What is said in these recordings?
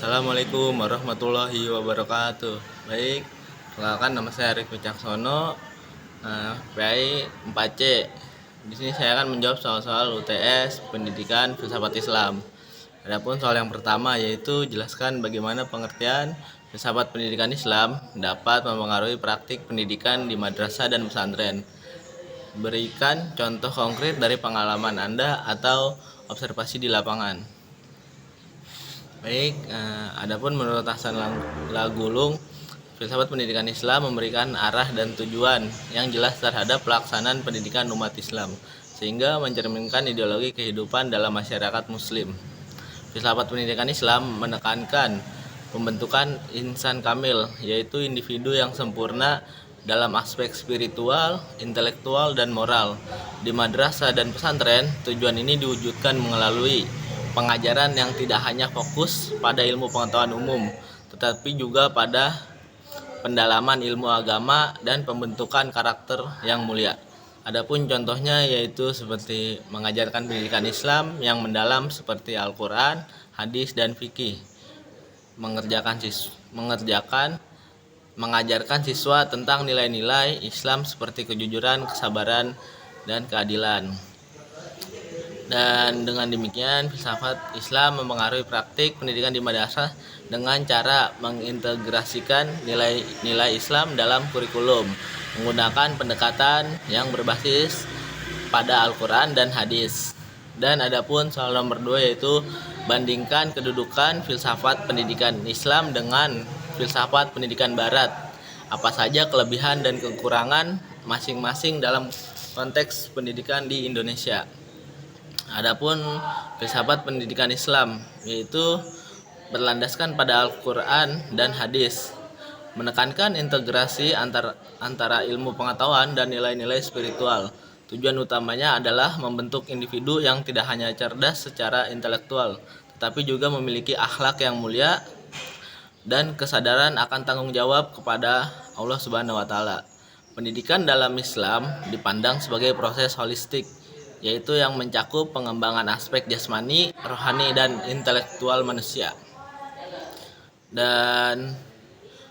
Assalamualaikum warahmatullahi wabarakatuh. Baik, perkenalkan nama saya Arif Wicaksono, PAI 4C. Di sini saya akan menjawab soal-soal UTS Pendidikan Filsafat Islam. Adapun soal yang pertama yaitu jelaskan bagaimana pengertian filsafat pendidikan Islam dapat mempengaruhi praktik pendidikan di madrasah dan pesantren. Berikan contoh konkret dari pengalaman Anda atau observasi di lapangan. Baik, adapun menurut Hasan Lagulung, filsafat pendidikan Islam memberikan arah dan tujuan yang jelas terhadap pelaksanaan pendidikan umat Islam, sehingga mencerminkan ideologi kehidupan dalam masyarakat Muslim. Filsafat pendidikan Islam menekankan pembentukan insan kamil, yaitu individu yang sempurna dalam aspek spiritual, intelektual, dan moral. Di madrasah dan pesantren, tujuan ini diwujudkan melalui pengajaran yang tidak hanya fokus pada ilmu pengetahuan umum, tetapi juga pada pendalaman ilmu agama dan pembentukan karakter yang mulia. Adapun contohnya yaitu seperti mengajarkan pendidikan Islam yang mendalam seperti Al-Quran, hadis, dan fikih. Mengajarkan siswa tentang nilai-nilai Islam seperti kejujuran, kesabaran, dan keadilan. Dan dengan demikian, filsafat Islam mempengaruhi praktik pendidikan di madrasah dengan cara mengintegrasikan nilai-nilai Islam dalam kurikulum, menggunakan pendekatan yang berbasis pada Al-Quran dan hadis. Dan adapun soal nomor 2 yaitu bandingkan kedudukan filsafat pendidikan Islam dengan filsafat pendidikan Barat. Apa saja kelebihan dan kekurangan masing-masing dalam konteks pendidikan di Indonesia. Adapun filsafat pendidikan Islam yaitu berlandaskan pada Al-Quran dan hadis, menekankan integrasi antara ilmu pengetahuan dan nilai-nilai spiritual. Tujuan utamanya adalah membentuk individu yang tidak hanya cerdas secara intelektual, tetapi juga memiliki akhlak yang mulia dan kesadaran akan tanggung jawab kepada Allah Subhanahu wa taala. Pendidikan dalam Islam dipandang sebagai proses holistik, yaitu yang mencakup pengembangan aspek jasmani, rohani, dan intelektual manusia. Dan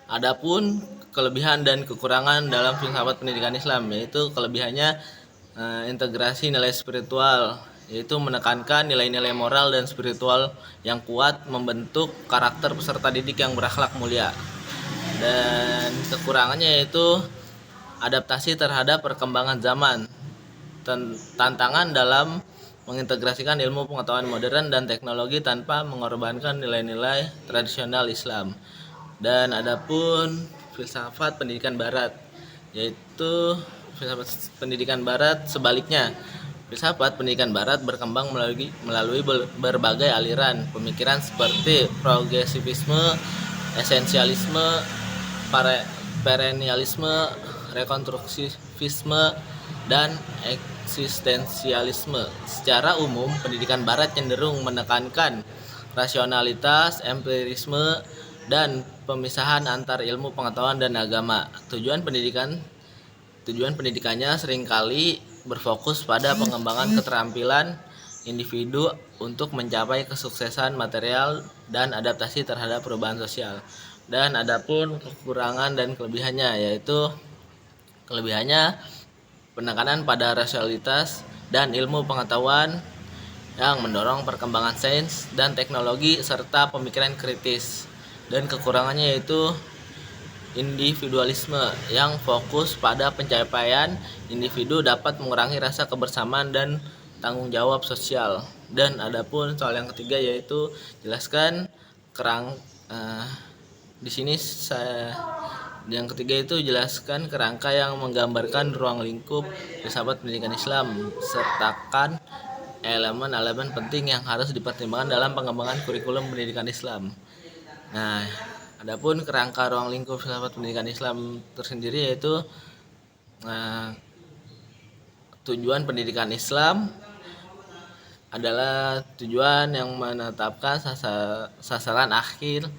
adapun kelebihan dan kekurangan dalam filsafat pendidikan Islam, yaitu kelebihannya integrasi nilai spiritual, yaitu menekankan nilai-nilai moral dan spiritual yang kuat, membentuk karakter peserta didik yang berakhlak mulia. Dan kekurangannya yaitu adaptasi terhadap perkembangan zaman, tantangan dalam mengintegrasikan ilmu pengetahuan modern dan teknologi tanpa mengorbankan nilai-nilai tradisional Islam. Dan adapun filsafat pendidikan Barat, yaitu filsafat pendidikan Barat sebaliknya. Filsafat pendidikan Barat berkembang melalui berbagai aliran pemikiran seperti progresivisme, esensialisme, perennialisme, rekonstruksivisme, dan eksistensialisme. Secara umum, pendidikan Barat cenderung menekankan rasionalitas, empirisme, dan pemisahan antar ilmu pengetahuan dan agama. Tujuan pendidikannya seringkali berfokus pada pengembangan keterampilan individu untuk mencapai kesuksesan material dan adaptasi terhadap perubahan sosial. Dan adapun kekurangan dan kelebihannya, yaitu kelebihannya penekanan pada rasionalitas dan ilmu pengetahuan yang mendorong perkembangan sains dan teknologi serta pemikiran kritis. Dan kekurangannya yaitu individualisme yang fokus pada pencapaian individu dapat mengurangi rasa kebersamaan dan tanggung jawab sosial. Dan adapun soal yang ketiga yaitu jelaskan di sini yang ketiga itu jelaskan kerangka yang menggambarkan ruang lingkup filsafat pendidikan Islam, sertakan elemen-elemen penting yang harus dipertimbangkan dalam pengembangan kurikulum pendidikan Islam. Nah, adapun kerangka ruang lingkup filsafat pendidikan Islam tersendiri yaitu tujuan pendidikan Islam adalah tujuan yang menetapkan sasaran akhir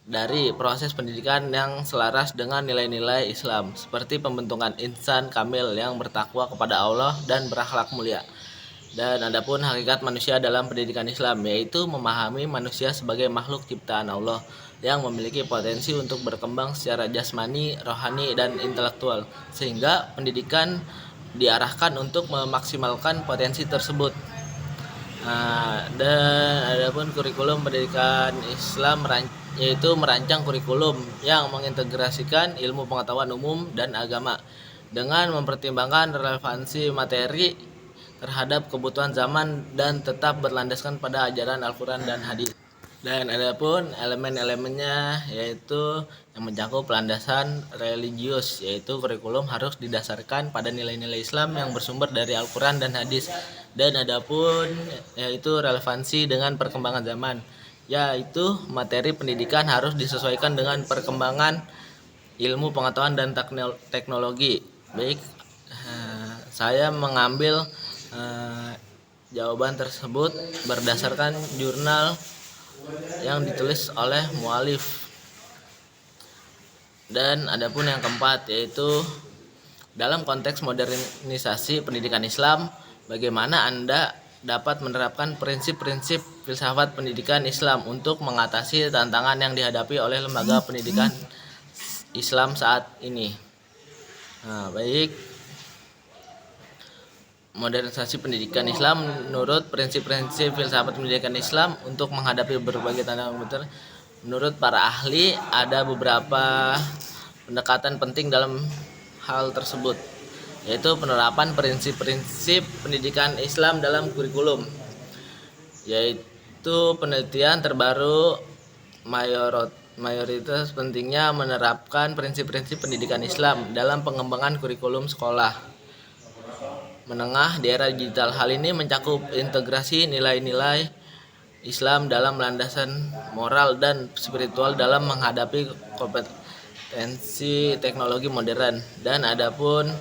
dari proses pendidikan yang selaras dengan nilai-nilai Islam, seperti pembentukan insan kamil yang bertakwa kepada Allah dan berakhlak mulia. Dan adapun hakikat manusia dalam pendidikan Islam, yaitu memahami manusia sebagai makhluk ciptaan Allah yang memiliki potensi untuk berkembang secara jasmani, rohani, dan intelektual, sehingga pendidikan diarahkan untuk memaksimalkan potensi tersebut. Dan adapun kurikulum pendidikan Islam yaitu merancang kurikulum yang mengintegrasikan ilmu pengetahuan umum dan agama dengan mempertimbangkan relevansi materi terhadap kebutuhan zaman dan tetap berlandaskan pada ajaran Al-Quran dan hadis. Dan adapun elemen-elemennya yaitu yang mencakup landasan religius, yaitu kurikulum harus didasarkan pada nilai-nilai Islam yang bersumber dari Al-Quran dan hadis. Dan adapun yaitu relevansi dengan perkembangan zaman, yaitu materi pendidikan harus disesuaikan dengan perkembangan ilmu pengetahuan dan teknologi. Baik, saya mengambil jawaban tersebut berdasarkan jurnal yang ditulis oleh mualif. Dan adapun yang keempat, yaitu dalam konteks modernisasi pendidikan Islam, bagaimana Anda dapat menerapkan prinsip-prinsip filsafat pendidikan Islam untuk mengatasi tantangan yang dihadapi oleh lembaga pendidikan Islam saat ini. Baik. Modernisasi pendidikan Islam menurut prinsip-prinsip filsafat pendidikan Islam untuk menghadapi berbagai tantangan komputer. Menurut para ahli, ada beberapa pendekatan penting dalam hal tersebut, yaitu penerapan prinsip-prinsip pendidikan Islam dalam kurikulum, yaitu penelitian terbaru mayoritas pentingnya menerapkan prinsip-prinsip pendidikan Islam dalam pengembangan kurikulum sekolah menengah di era digital. Hal ini mencakup integrasi nilai-nilai Islam dalam landasan moral dan spiritual dalam menghadapi kompetensi teknologi modern. Dan adapun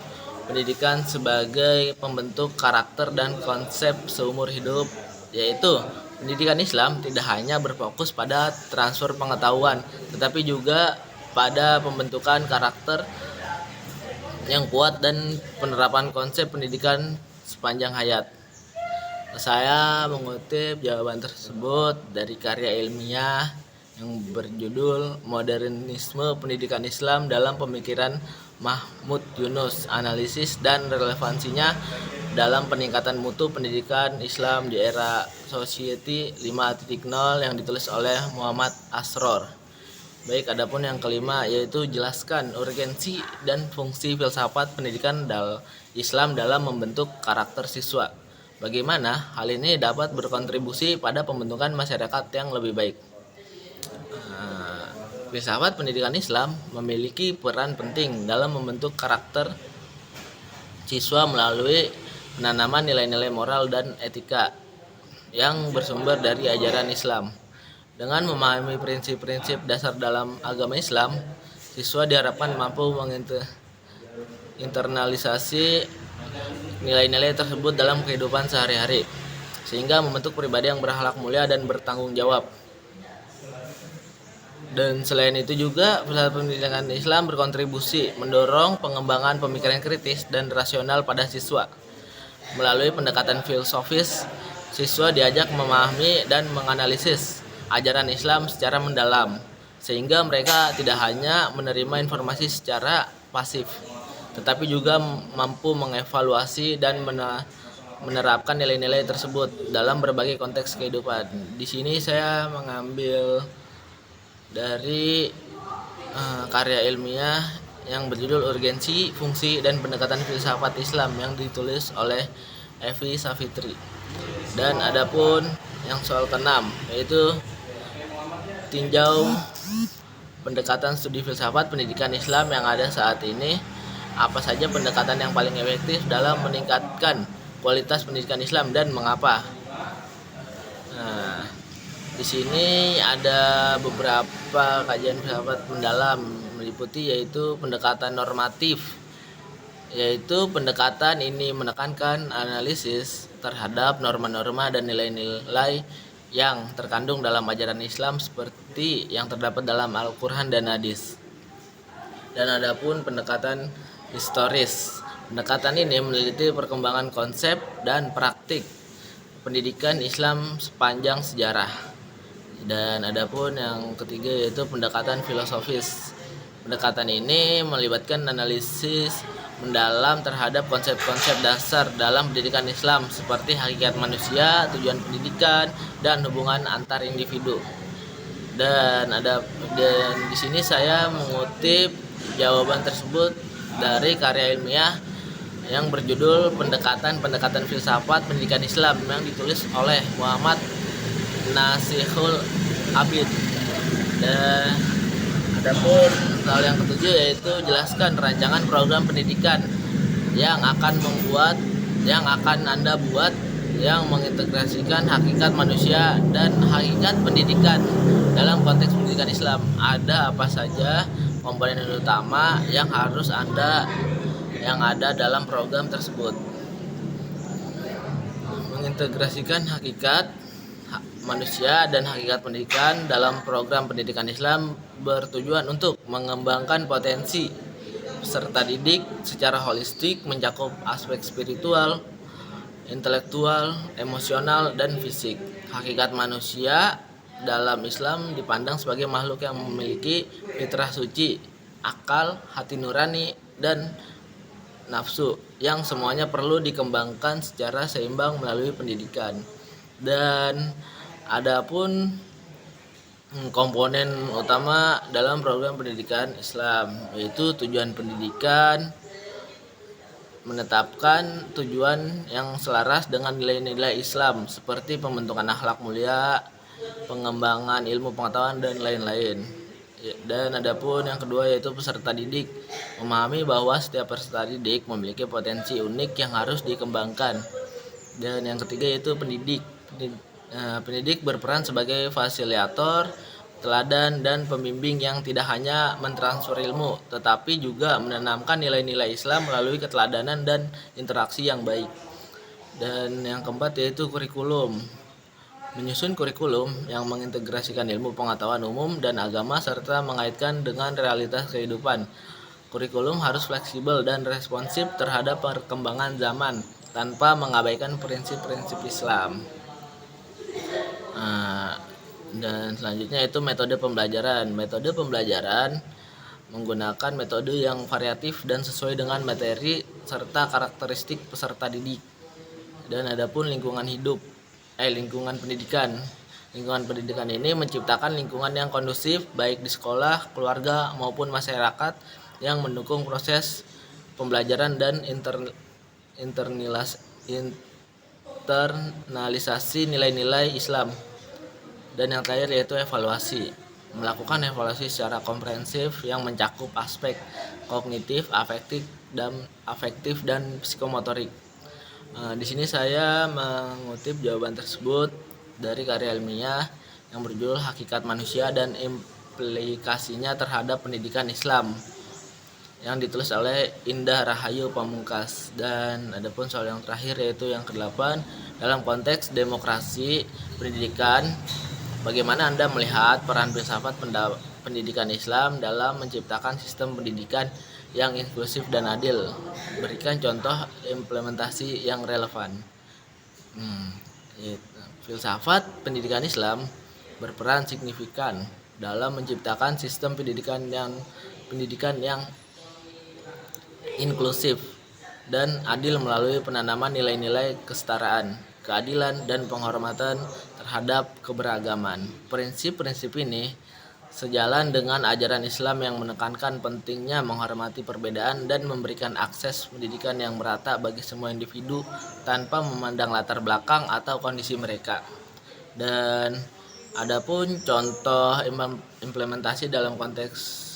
pendidikan sebagai pembentuk karakter dan konsep seumur hidup, yaitu pendidikan Islam tidak hanya berfokus pada transfer pengetahuan, tetapi juga pada pembentukan karakter yang kuat dan penerapan konsep pendidikan sepanjang hayat. Saya mengutip jawaban tersebut dari karya ilmiah yang berjudul Modernisme Pendidikan Islam dalam Pemikiran Mahmud Yunus, Analisis dan Relevansinya dalam Peningkatan Mutu Pendidikan Islam di Era Society 5.0 yang ditulis oleh Muhammad Asror. Baik, adapun yang kelima, yaitu jelaskan urgensi dan fungsi filsafat pendidikan Islam dalam membentuk karakter siswa. Bagaimana hal ini dapat berkontribusi pada pembentukan masyarakat yang lebih baik. Filsafat pendidikan Islam memiliki peran penting dalam membentuk karakter siswa melalui penanaman nilai-nilai moral dan etika yang bersumber dari ajaran Islam. Dengan memahami prinsip-prinsip dasar dalam agama Islam, siswa diharapkan mampu menginternalisasi nilai-nilai tersebut dalam kehidupan sehari-hari, sehingga membentuk pribadi yang berakhlak mulia dan bertanggung jawab. Dan selain itu juga, filsafat pendidikan Islam berkontribusi mendorong pengembangan pemikiran kritis dan rasional pada siswa. Melalui pendekatan filosofis, siswa diajak memahami dan menganalisis ajaran Islam secara mendalam, sehingga mereka tidak hanya menerima informasi secara pasif, tetapi juga mampu mengevaluasi dan menerapkan nilai-nilai tersebut dalam berbagai konteks kehidupan. Di sini saya mengambil dari karya ilmiah yang berjudul Urgensi, Fungsi, dan Pendekatan Filsafat Islam yang ditulis oleh Evi Savitri. Dan adapun yang soal ke-6, yaitu tinjau pendekatan studi filsafat pendidikan Islam yang ada saat ini. Apa saja pendekatan yang paling efektif dalam meningkatkan kualitas pendidikan Islam dan mengapa? Di sini ada beberapa kajian filsafat mendalam meliputi yaitu pendekatan normatif, yaitu pendekatan ini menekankan analisis terhadap norma-norma dan nilai-nilai yang terkandung dalam ajaran Islam seperti yang terdapat dalam Al-Quran dan hadis. Dan adapun pendekatan historis, pendekatan ini meneliti perkembangan konsep dan praktik pendidikan Islam sepanjang sejarah. Dan adapun yang ketiga yaitu pendekatan filosofis. Pendekatan ini melibatkan analisis mendalam terhadap konsep-konsep dasar dalam pendidikan Islam seperti hakikat manusia, tujuan pendidikan, dan hubungan antar individu. Dan di sini saya mengutip jawaban tersebut dari karya ilmiah yang berjudul Pendekatan Filsafat Pendidikan Islam yang ditulis oleh Muhammad Nasihul Abid. Dan adapun hal yang ketujuh yaitu jelaskan rancangan program pendidikan yang akan Anda buat yang mengintegrasikan hakikat manusia dan hakikat pendidikan dalam konteks pendidikan Islam. Ada apa saja komponen utama yang ada dalam program tersebut. Mengintegrasikan hakikat manusia dan hakikat pendidikan dalam program pendidikan Islam bertujuan untuk mengembangkan potensi peserta didik secara holistik, mencakup aspek spiritual, intelektual, emosional, dan fisik. Hakikat manusia dalam Islam dipandang sebagai makhluk yang memiliki fitrah suci, akal, hati nurani, dan nafsu yang semuanya perlu dikembangkan secara seimbang melalui pendidikan. Dan adapun komponen utama dalam program pendidikan Islam yaitu tujuan pendidikan, menetapkan tujuan yang selaras dengan nilai-nilai Islam seperti pembentukan akhlak mulia, pengembangan ilmu pengetahuan, dan lain-lain. Dan adapun yang kedua yaitu peserta didik, memahami bahwa setiap peserta didik memiliki potensi unik yang harus dikembangkan. Dan yang ketiga yaitu pendidik. Pendidik berperan sebagai fasilitator, teladan, dan pembimbing yang tidak hanya mentransfer ilmu, tetapi juga menanamkan nilai-nilai Islam melalui keteladanan dan interaksi yang baik. Dan yang keempat yaitu kurikulum. Menyusun kurikulum yang mengintegrasikan ilmu pengetahuan umum dan agama serta mengaitkan dengan realitas kehidupan. Kurikulum harus fleksibel dan responsif terhadap perkembangan zaman tanpa mengabaikan prinsip-prinsip Islam. Dan selanjutnya itu metode pembelajaran. Metode pembelajaran menggunakan metode yang variatif dan sesuai dengan materi serta karakteristik peserta didik. Dan adapun lingkungan pendidikan. Lingkungan pendidikan ini menciptakan lingkungan yang kondusif baik di sekolah, keluarga, maupun masyarakat yang mendukung proses pembelajaran dan internalisasi nilai-nilai Islam. Dan yang terakhir yaitu evaluasi. Melakukan evaluasi secara komprehensif yang mencakup aspek kognitif, afektif dan psikomotorik. Di sini saya mengutip jawaban tersebut dari karya ilmiah yang berjudul Hakikat Manusia dan Implikasinya Terhadap Pendidikan Islam yang ditulis oleh Indah Rahayu Pamungkas. Dan adapun soal yang terakhir yaitu yang ke-8, dalam konteks demokrasi pendidikan, bagaimana Anda melihat peran filsafat pendidikan Islam dalam menciptakan sistem pendidikan yang inklusif dan adil? Berikan contoh implementasi yang relevan. Filsafat pendidikan Islam berperan signifikan dalam menciptakan sistem pendidikan yang inklusif dan adil melalui penanaman nilai-nilai kesetaraan, keadilan, dan penghormatan terhadap keberagaman. Prinsip-prinsip ini sejalan dengan ajaran Islam yang menekankan pentingnya menghormati perbedaan dan memberikan akses pendidikan yang merata bagi semua individu tanpa memandang latar belakang atau kondisi mereka. Dan adapun contoh implementasi dalam konteks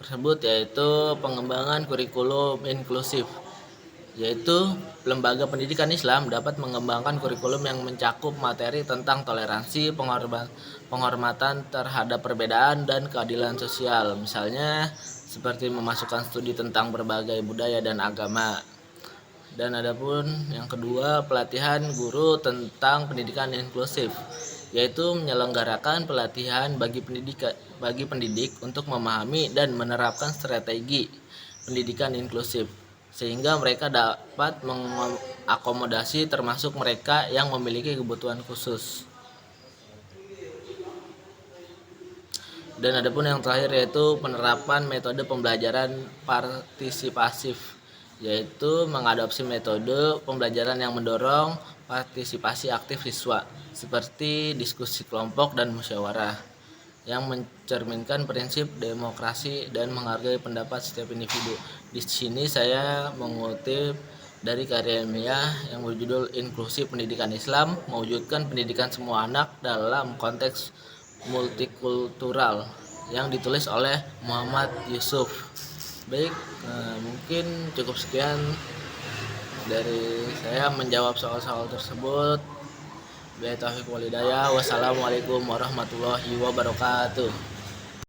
tersebut yaitu pengembangan kurikulum inklusif, yaitu lembaga pendidikan Islam dapat mengembangkan kurikulum yang mencakup materi tentang toleransi, penghormatan terhadap perbedaan, dan keadilan sosial. Misalnya seperti memasukkan studi tentang berbagai budaya dan agama. Dan adapun yang kedua, pelatihan guru tentang pendidikan inklusif, yaitu menyelenggarakan pelatihan bagi pendidik untuk memahami dan menerapkan strategi pendidikan inklusif sehingga mereka dapat mengakomodasi termasuk mereka yang memiliki kebutuhan khusus. Dan adapun yang terakhir yaitu penerapan metode pembelajaran partisipasif, yaitu mengadopsi metode pembelajaran yang mendorong partisipasi aktif siswa seperti diskusi kelompok dan musyawarah yang mencerminkan prinsip demokrasi dan menghargai pendapat setiap individu. Di sini saya mengutip dari karya ilmiah yang berjudul Inklusi Pendidikan Islam, mewujudkan pendidikan semua anak dalam konteks multikultural yang ditulis oleh Muhammad Yusuf. Baik, mungkin cukup sekian dari saya menjawab soal-soal tersebut. Billahi taufiq wal hidayah. Wassalamualaikum warahmatullahi wabarakatuh.